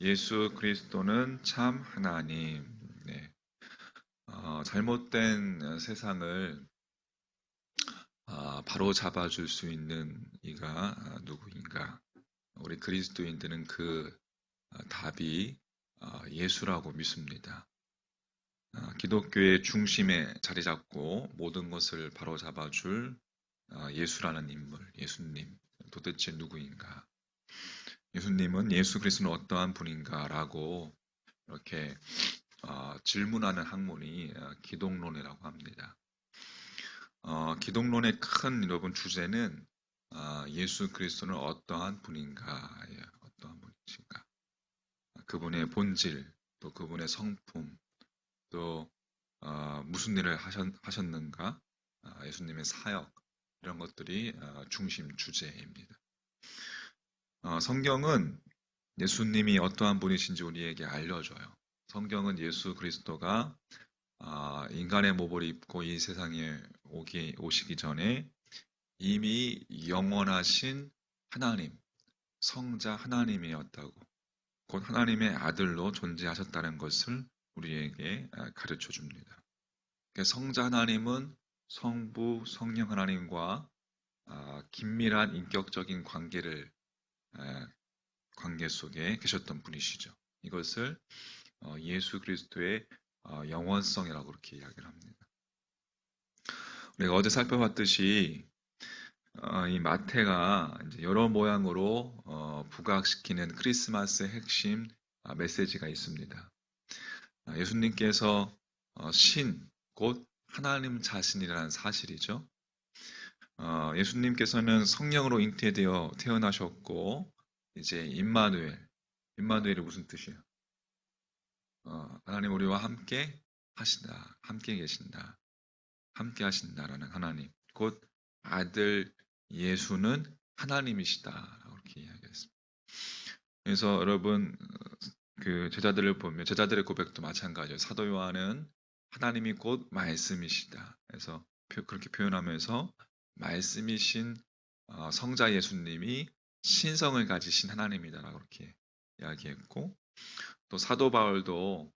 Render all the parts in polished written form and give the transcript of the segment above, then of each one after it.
예수 그리스도는 참 하나님. 네. 잘못된 세상을 바로 잡아줄 수 있는 이가 누구인가? 우리 그리스도인들은 그 답이 예수라고 믿습니다. 기독교의 중심에 자리 잡고 모든 것을 바로 잡아줄 예수라는 인물, 예수님. 도대체 누구인가? 예수님은 예수 그리스도는 어떠한 분인가라고 이렇게 질문하는 학문이 기독론이라고 합니다. 기독론의 큰 여러분 주제는 예수 그리스도는 어떠한 분인가, 어떠한 분이신가, 그분의 본질, 또 그분의 성품, 또 무슨 일을 하셨는가, 예수님의 사역 이런 것들이 중심 주제입니다. 성경은 예수님이 어떠한 분이신지 우리에게 알려줘요. 성경은 예수 그리스도가 인간의 몸을 입고 이 세상에 오시기 전에 이미 영원하신 하나님, 성자 하나님이었다고, 곧 하나님의 아들로 존재하셨다는 것을 우리에게 가르쳐 줍니다. 성자 하나님은 성부, 성령 하나님과 긴밀한 인격적인 관계 속에 계셨던 분이시죠. 이것을 예수 그리스도의 영원성이라고 그렇게 이야기를 합니다. 우리가 어제 살펴봤듯이 이 마태가 이제 여러 모양으로 부각시키는 크리스마스의 핵심 메시지가 있습니다. 예수님께서 곧 하나님 자신이라는 사실이죠. 예수님께서는 성령으로 잉태되어 태어나셨고, 이제 임마누엘이 무슨 뜻이에요? 하나님 우리와 함께 하신다, 함께 계신다, 함께 하신다라는 하나님, 곧 아들 예수는 하나님이시다. 이렇게 이야기했습니다. 그래서 여러분, 그 제자들을 보면 제자들의 고백도 마찬가지예요. 사도 요한은 하나님이 곧 말씀이시다. 그래서 그렇게 표현하면서 말씀이신 성자 예수님이 신성을 가지신 하나님이다라고 그렇게 이야기했고, 또 사도 바울도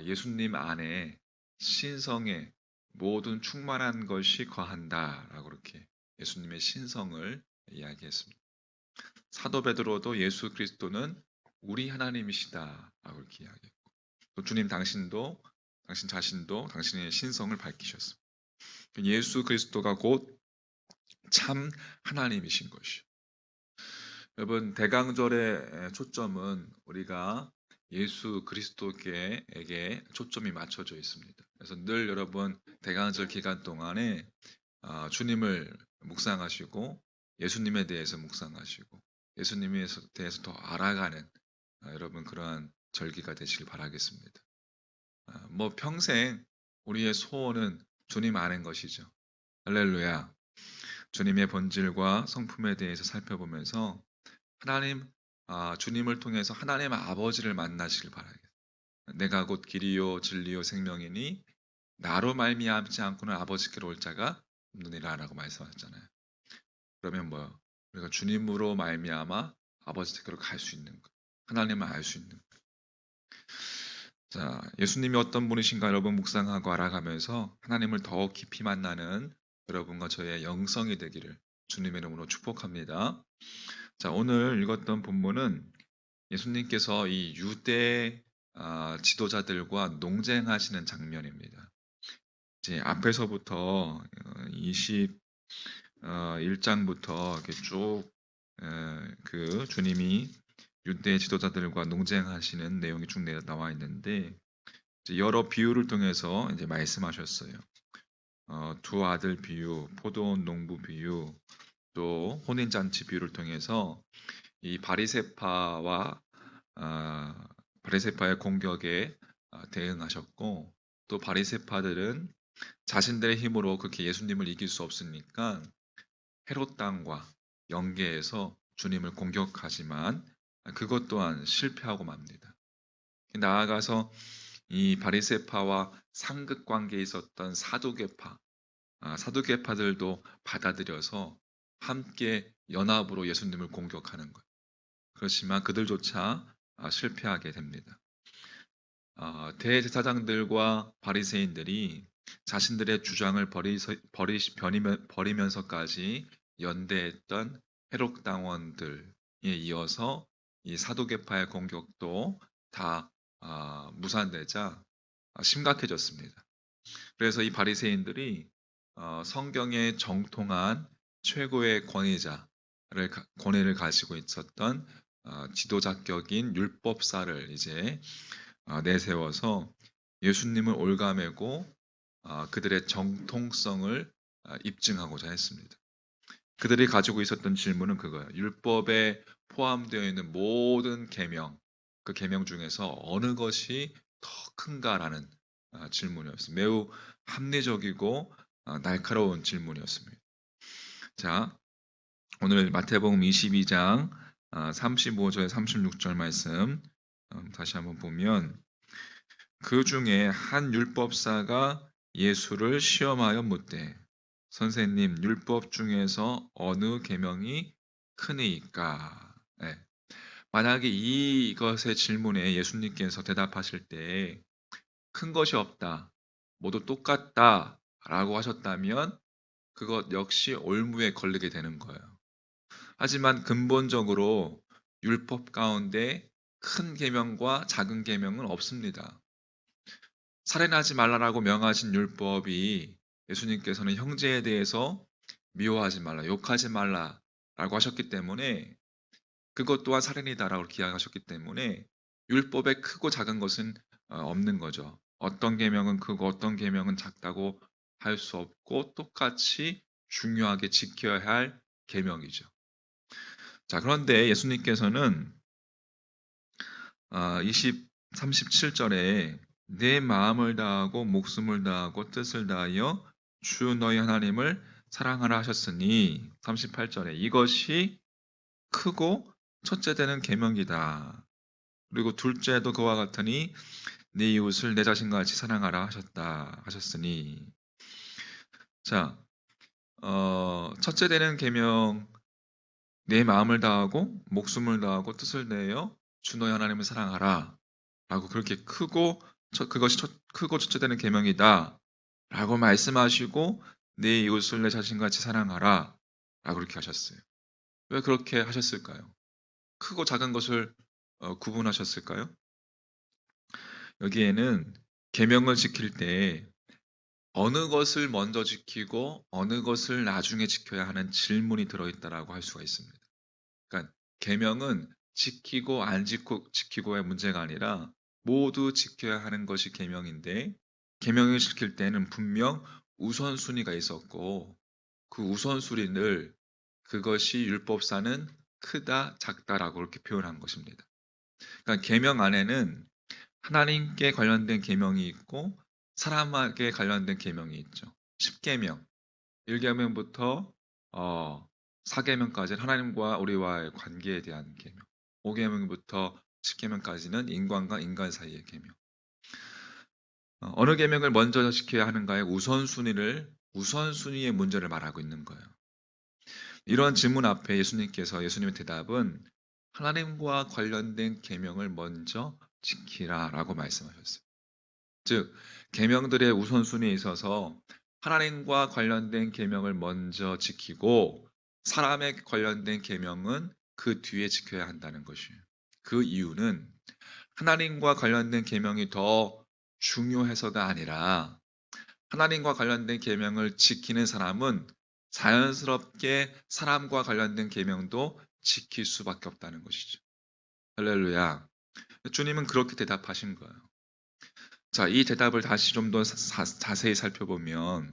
예수님 안에 신성의 모든 충만한 것이 거한다라고 그렇게 예수님의 신성을 이야기했습니다. 사도 베드로도 예수 그리스도는 우리 하나님이시다라고 이렇게 이야기했고, 또 주님 당신 자신도 당신의 신성을 밝히셨습니다. 예수 그리스도가 곧 참 하나님이신 것이요. 여러분, 대강절의 초점은 우리가 예수 그리스도에게 초점이 맞춰져 있습니다. 그래서 늘 여러분 대강절 기간 동안에 주님을 묵상하시고 예수님에 대해서 묵상하시고 예수님에 대해서 더 알아가는 여러분 그러한 절기가 되시길 바라겠습니다. 뭐 평생 우리의 소원은 주님 아는 것이죠. 할렐루야. 주님의 본질과 성품에 대해서 살펴보면서 하나님, 주님을 통해서 하나님 아버지를 만나시길 바라겠습니다. 내가 곧 길이요 진리요 생명이니 나로 말미암지 않고는 아버지께로 올 자가 없느니라라고 말씀하셨잖아요. 그러면 뭐요? 우리가 주님으로 말미암아 아버지께로 갈 수 있는 것, 하나님을 알 수 있는 것. 자, 예수님이 어떤 분이신가 여러분 묵상하고 알아가면서 하나님을 더 깊이 만나는 여러분과 저의 영성이 되기를 주님의 이름으로 축복합니다. 자, 오늘 읽었던 본문은 예수님께서 이 유대 지도자들과 논쟁하시는 장면입니다. 이제 앞에서부터 21장부터 이렇게 쭉 그 주님이 유대 지도자들과 논쟁하시는 내용이 쭉 나와 있는데 이제 여러 비유를 통해서 이제 말씀하셨어요. 두 아들 비유, 포도원 농부 비유, 또 혼인잔치 비유를 통해서 이 바리새파의 공격에 대응하셨고, 또 바리새파들은 자신들의 힘으로 그렇게 예수님을 이길 수 없으니까 헤롯 당과 연계해서 주님을 공격하지만 그것 또한 실패하고 맙니다. 나아가서 이 바리새파와 상극 관계에 있었던 사두개파들도 받아들여서 함께 연합으로 예수님을 공격하는 거예요. 그렇지만 그들조차 실패하게 됩니다. 대제사장들과 바리새인들이 자신들의 주장을 버리면서까지 연대했던 해록 당원들에 이어서 이 사두개파의 공격도 다 무산되자 심각해졌습니다. 그래서 이 바리새인들이 성경에 정통한 최고의 권위를 가지고 있었던 지도자격인 율법사를 이제 내세워서 예수님을 올가매고 그들의 정통성을 입증하고자 했습니다. 그들이 가지고 있었던 질문은 그거예요. 율법에 포함되어 있는 모든 계명, 그 계명 중에서 어느 것이 더 큰가라는 질문이었습니다. 매우 합리적이고 날카로운 질문이었습니다. 자, 오늘 마태복음 22장 35절 36절 말씀 다시 한번 보면 그 중에 한 율법사가 예수를 시험하여 묻되 선생님 율법 중에서 어느 계명이 크니까? 네. 만약에 이것의 질문에 예수님께서 대답하실 때 큰 것이 없다, 모두 똑같다 라고 하셨다면 그것 역시 올무에 걸리게 되는 거예요. 하지만 근본적으로 율법 가운데 큰 계명과 작은 계명은 없습니다. 살인하지 말라라고 명하신 율법이 예수님께서는 형제에 대해서 미워하지 말라, 욕하지 말라라고 하셨기 때문에 그것 또한 살인이다라고 기하셨기 때문에 율법에 크고 작은 것은 없는 거죠. 어떤 계명은 크고 어떤 계명은 작다고 할 수 없고 똑같이 중요하게 지켜야 할 계명이죠. 자, 그런데 예수님께서는 37절에 내 마음을 다하고 목숨을 다하고 뜻을 다하여 주 너희 하나님을 사랑하라 하셨으니 38절에 이것이 크고 첫째 되는 계명이다. 그리고 둘째도 그와 같으니 네 이웃을 내 자신과 같이 사랑하라 하셨으니 자, 첫째 되는 계명 내 마음을 다하고 목숨을 다하고 뜻을 다하여 주 너희 하나님을 사랑하라 라고 그렇게 그것이 크고 첫째 되는 계명이다 라고 말씀하시고 내 이웃을 내 자신과 같이 사랑하라 라고 그렇게 하셨어요. 왜 그렇게 하셨을까요? 크고 작은 것을 구분하셨을까요? 여기에는 계명을 지킬 때 어느 것을 먼저 지키고 어느 것을 나중에 지켜야 하는 질문이 들어있다라고 할 수가 있습니다. 그러니까 계명은 지키고 안 지키고의 문제가 아니라 모두 지켜야 하는 것이 계명인데 계명을 지킬 때는 분명 우선순위가 있었고 그 우선순위를 그것이 율법사는 크다 작다라고 그렇게 표현한 것입니다. 그러니까 계명 안에는 하나님께 관련된 계명이 있고 사람에게 관련된 계명이 있죠. 10계명, 1계명부터 4계명까지는 하나님과 우리와의 관계에 대한 계명, 5계명부터 10계명까지는 인간과 인간 사이의 계명. 어느 계명을 먼저 지켜야 하는가의 우선순위의 문제를 말하고 있는 거예요. 이런 질문 앞에 예수님의 대답은 하나님과 관련된 계명을 먼저 지키라라고 말씀하셨어요. 즉, 계명들의 우선순위에 있어서 하나님과 관련된 계명을 먼저 지키고 사람에 관련된 계명은 그 뒤에 지켜야 한다는 것이에요. 그 이유는 하나님과 관련된 계명이 더 중요해서가 아니라 하나님과 관련된 계명을 지키는 사람은 자연스럽게 사람과 관련된 계명도 지킬 수밖에 없다는 것이죠. 할렐루야. 주님은 그렇게 대답하신 거예요. 자, 이 대답을 다시 좀 더 자세히 살펴보면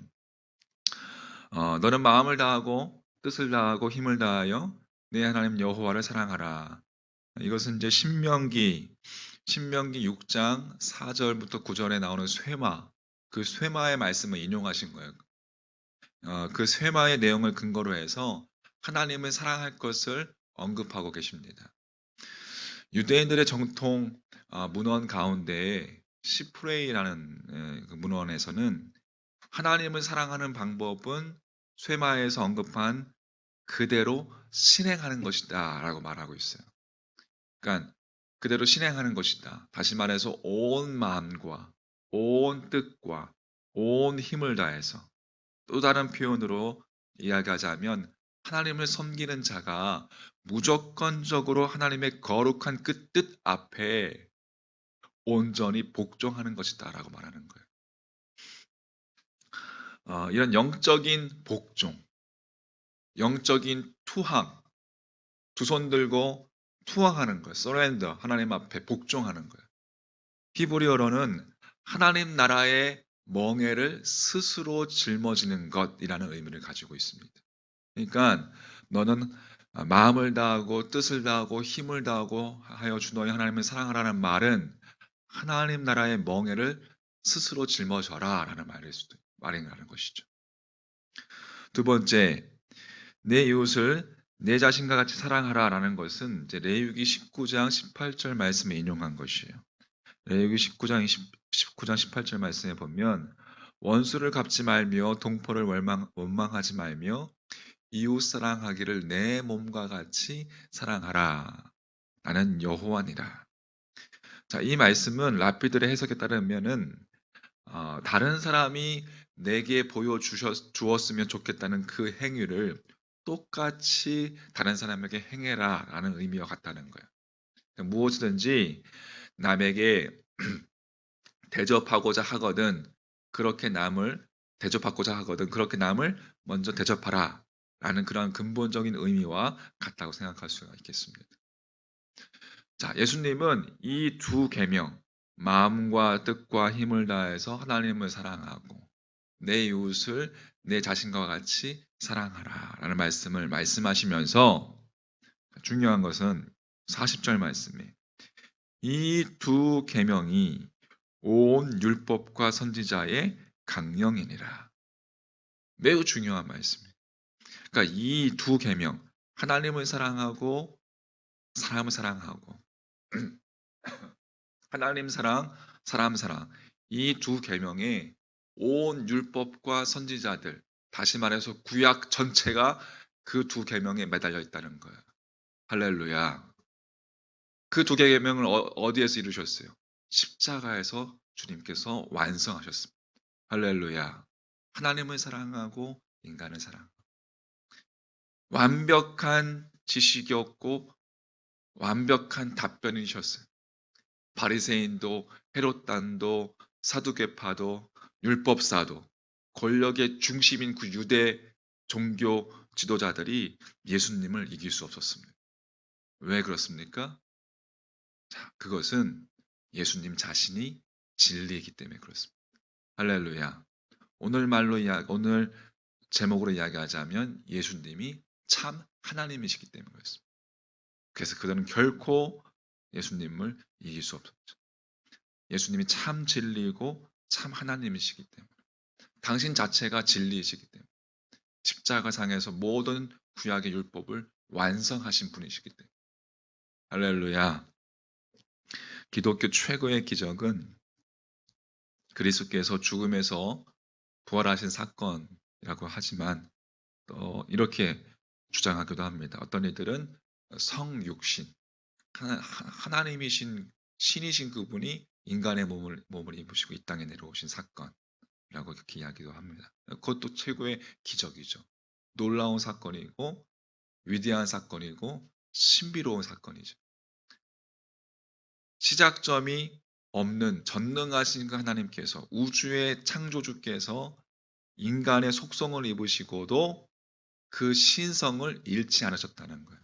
너는 마음을 다하고 뜻을 다하고 힘을 다하여 내 하나님 여호와를 사랑하라. 이것은 이제 신명기 6장 4절부터 9절에 나오는 쇠마, 그 쇠마의 말씀을 인용하신 거예요. 그 쇠마의 내용을 근거로 해서 하나님을 사랑할 것을 언급하고 계십니다. 유대인들의 정통 문헌 가운데 시프레이라는 그 문헌에서는 하나님을 사랑하는 방법은 쇠마에서 언급한 그대로 실행하는 것이다 라고 말하고 있어요. 그러니까 그대로 실행하는 것이다. 다시 말해서 온 마음과 온 뜻과 온 힘을 다해서, 또 다른 표현으로 이야기하자면 하나님을 섬기는 자가 무조건적으로 하나님의 거룩한 그 뜻 앞에 온전히 복종하는 것이다 라고 말하는 거예요. 이런 영적인 복종, 영적인 투항, 두 손 들고 투항하는 거예요. surrender, 하나님 앞에 복종하는 거예요. 히브리어로는 하나님 나라의 멍에를 스스로 짊어지는 것이라는 의미를 가지고 있습니다. 그러니까 너는 마음을 다하고 뜻을 다하고 힘을 다하고 하여 주 너희 하나님을 사랑하라는 말은 하나님 나라의 멍에를 스스로 짊어져라 라는 말이라는 것이죠. 두 번째, 내 이웃을 내 자신과 같이 사랑하라 라는 것은 이제 레위기 19장 18절 말씀에 인용한 것이에요. 레위기 19장 18절 말씀에 보면 원수를 갚지 말며 동포를 원망하지 말며 이웃 사랑하기를 내 몸과 같이 사랑하라. 나는 여호와니라. 자, 이 말씀은 랍비들의 해석에 따르면은 다른 사람이 내게 보여주었으면 좋겠다는 그 행위를 똑같이 다른 사람에게 행해라라는 의미와 같다는 거예요. 그러니까 무엇이든지 남에게 대접하고자 하거든 그렇게 남을 그렇게 남을 먼저 대접하라 라는 그런 근본적인 의미와 같다고 생각할 수가 있겠습니다. 자, 예수님은 이 두 계명, 마음과 뜻과 힘을 다해서 하나님을 사랑하고 내 이웃을 내 자신과 같이 사랑하라 라는 말씀을 말씀하시면서 중요한 것은 40절 말씀에 이 두 계명이 온 율법과 선지자의 강령이니라. 매우 중요한 말씀이에요. 그러니까 이 두 계명, 하나님을 사랑하고 사람을 사랑하고 하나님 사랑, 사람 사랑, 이 두 계명에 온 율법과 선지자들, 다시 말해서 구약 전체가 그 두 계명에 매달려 있다는 거예요. 할렐루야. 그 두 계명을 어디에서 이루셨어요? 십자가에서 주님께서 완성하셨습니다. 할렐루야. 하나님을 사랑하고 인간을 사랑하고 완벽한 지식이었고 완벽한 답변이셨어요. 바리새인도 헤롯단도 사두개파도 율법사도 권력의 중심인 그 유대 종교 지도자들이 예수님을 이길 수 없었습니다. 왜 그렇습니까? 자, 그것은 예수님 자신이 진리이기 때문에 그렇습니다. 할렐루야. 오늘 제목으로 이야기하자면 예수님이 참 하나님이시기 때문에 그렇습니다. 그래서 그들은 결코 예수님을 이길 수 없었죠. 예수님이 참 진리이고 참 하나님이시기 때문에 당신 자체가 진리이시기 때문에 십자가상에서 모든 구약의 율법을 완성하신 분이시기 때문에 할렐루야. 기독교 최고의 기적은 그리스도께서 죽음에서 부활하신 사건이라고 하지만 또 이렇게 주장하기도 합니다. 어떤 이들은 성육신, 하나님이신 신이신 그분이 인간의 몸을 입으시고 이 땅에 내려오신 사건이라고 이렇게 이야기도 합니다. 그것도 최고의 기적이죠. 놀라운 사건이고 위대한 사건이고 신비로운 사건이죠. 시작점이 없는 전능하신 그 하나님께서 우주의 창조주께서 인간의 속성을 입으시고도 그 신성을 잃지 않으셨다는 거예요.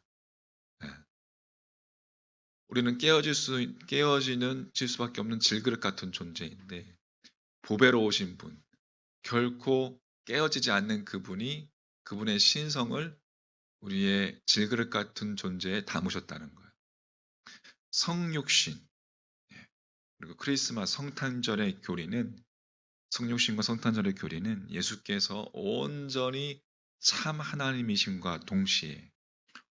네. 우리는 깨어지는 질 수밖에 없는 질그릇 같은 존재인데 보배로 오신 분, 결코 깨어지지 않는 그분이 그분의 신성을 우리의 질그릇 같은 존재에 담으셨다는 거예요. 성육신, 그리고 크리스마스 성탄절의 교리는 성육신과 성탄절의 교리는 예수께서 온전히 참 하나님이심과 동시에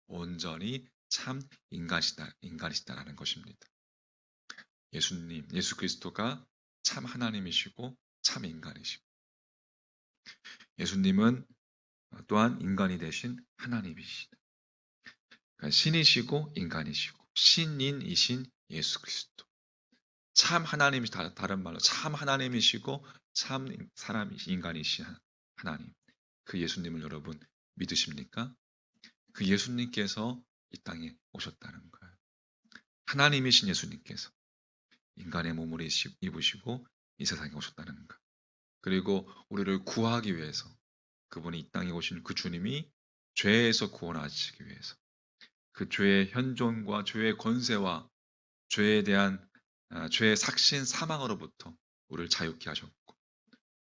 온전히 참 인간이시다라는 것입니다. 예수 그리스도가 참 하나님이시고 참 인간이시고 예수님은 또한 인간이 되신 하나님이시다. 그러니까 신이시고 인간이시고 신인이신 예수 그리스도. 참 하나님이 다른 말로 참 하나님이시고 참 인간이신 하나님. 그 예수님을 여러분 믿으십니까? 그 예수님께서 이 땅에 오셨다는 거예요. 하나님이신 예수님께서 인간의 몸을 입으시고 이 세상에 오셨다는 것. 그리고 우리를 구하기 위해서 그분이 이 땅에 오신 그 주님이 죄에서 구원하시기 위해서 그 죄의 현존과 죄의 권세와 죄에 대한 죄의 삭신 사망으로부터 우리를 자유케 하셨고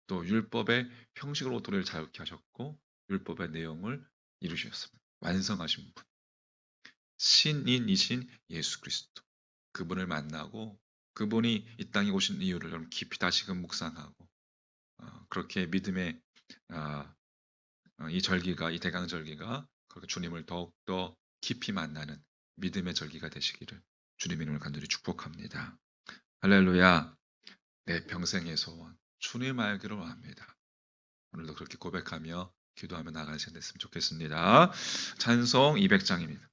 또 율법의 형식으로부터 우리를 자유케 하셨고 율법의 내용을 이루셨습니다. 완성하신 분. 신인이신 예수 그리스도. 그분을 만나고 그분이 이 땅에 오신 이유를 여러분 깊이 다시금 묵상하고 그렇게 믿음의 이 절기가 이 대강절기가 그렇게 주님을 더욱더 깊이 만나는 믿음의 절기가 되시기를 주님의 이름으로 간절히 축복합니다. 할렐루야. 내 평생의 소원 주님 알기를 원합니다. 오늘도 그렇게 고백하며 기도하며 나가시는 됐으면 좋겠습니다. 찬송 200장입니다.